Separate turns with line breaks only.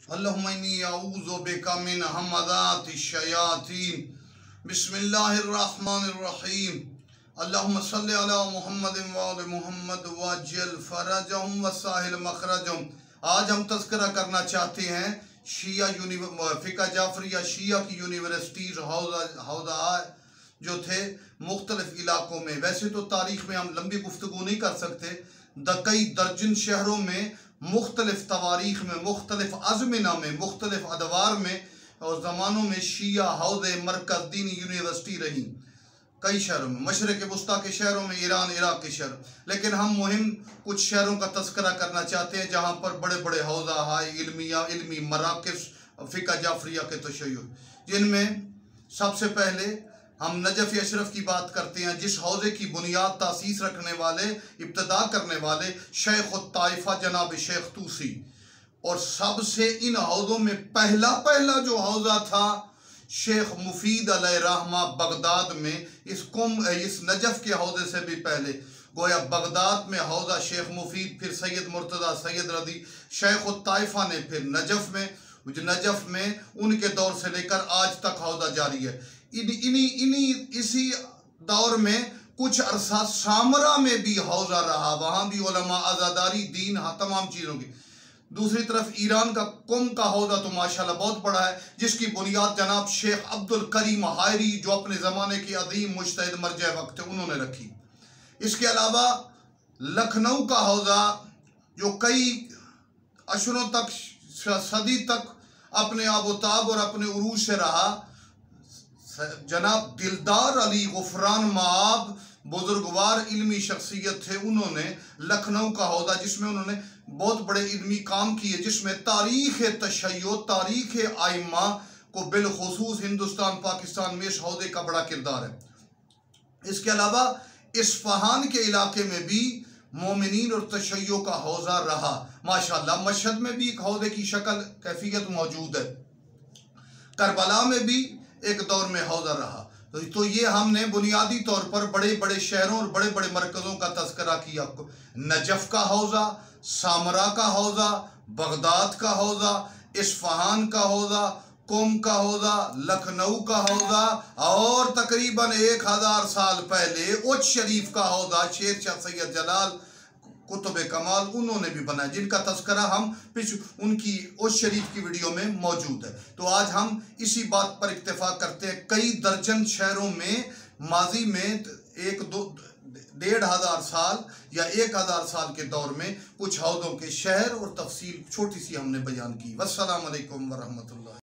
اللہم انی اعوذ بک من ہمزات الشیاطین بسم اللہ الرحمن الرحیم اللہم صلی علی محمد وآل محمد واجل فرجہم وساہل مخرجہم۔ آج ہم تذکرہ کرنا چاہتے ہیں فقہ جعفریہ شیعہ کی یونیورسٹیز حوزہ جو تھے مختلف علاقوں میں۔ ویسے تو تاریخ میں ہم لمبی گفتگو نہیں کر سکتے، کئی درجن شہروں میں مختلف تواریخ میں مختلف ازمنہ میں مختلف ادوار میں اور زمانوں میں شیعہ حوزے مرکز دینی یونیورسٹی رہی کئی شہروں میں، مشرق وسطیٰ کے شہروں میں، ایران عراق کے شہروں، لیکن ہم مہم کچھ شہروں کا تذکرہ کرنا چاہتے ہیں جہاں پر بڑے بڑے حوزہ علمی مراکز فقہ جعفریہ کے تشیع، جن میں سب سے پہلے ہم نجف اشرف کی بات کرتے ہیں، جس حوزے کی بنیاد تاسیس رکھنے والے ابتدا کرنے والے شیخ الطائفہ جناب شیخ طوسی، اور سب سے ان حوزوں میں پہلا جو حوزہ تھا شیخ مفید علیہ رحمہ بغداد میں، اس نجف کے حوزے سے بھی پہلے گویا بغداد میں حوزہ شیخ مفید، پھر سید مرتضیٰ سید رضی، شیخ الطائفہ نے پھر نجف میں ان کے دور سے لے کر آج تک حوزہ جاری ہے۔ اسی دور میں کچھ عرصہ سامرا میں بھی حوزہ رہا، وہاں بھی علماء عزاداری دین تمام چیزوں کی۔ دوسری طرف ایران کا قم کا حوزہ تو ماشاءاللہ بہت بڑا ہے، جس کی بنیاد جناب شیخ عبدالکریم حائری جو اپنے زمانے کے عظیم مجتہد مرجع وقت تھے انہوں نے رکھی۔ اس کے علاوہ لکھنؤ کا حوزہ جو کئی عشروں تک صدی تک اپنے آب و تاب اور اپنے عروج سے رہا، جناب دلدار علی غفران مآب بزرگوار علمی شخصیت تھے، انہوں نے لکھنؤ کا حوزہ جس میں انہوں نے بہت بڑے علمی کام کیے، جس میں تاریخ تشیع تاریخ ائمہ کو بالخصوص ہندوستان پاکستان میں اس حوزے کا بڑا کردار ہے۔ اس کے علاوہ اصفہان کے علاقے میں بھی مومنین اور تشیع کا حوزہ رہا ماشاءاللہ۔ مشہد میں بھی ایک حوزے کی شکل کیفیت موجود ہے، کربلا میں بھی ایک دور میں حوزہ رہا۔ تو یہ ہم نے بنیادی طور پر بڑے بڑے شہروں اور بڑے بڑے مرکزوں کا تذکرہ کیا، نجف کا حوزہ، سامرا کا حوزہ، بغداد کا حوزہ، اصفہان کا حوزہ، قم کا حوزہ، لکھنؤ کا حوزہ، اور تقریباً 1000 سال پہلے اچ شریف کا حوزہ شیر شاہ سید جلال قطب کمال انہوں نے بھی بنایا، جن کا تذکرہ ہم ان کی اچ شریف کی ویڈیو میں موجود ہے۔ تو آج ہم اسی بات پر اکتفا کرتے ہیں، کئی درجن شہروں میں ماضی میں 1500 سال یا 1000 سال کے دور میں کچھ حوزوں کے شہر اور تفصیل چھوٹی سی ہم نے بیان کی۔ والسلام علیکم ورحمۃ اللہ۔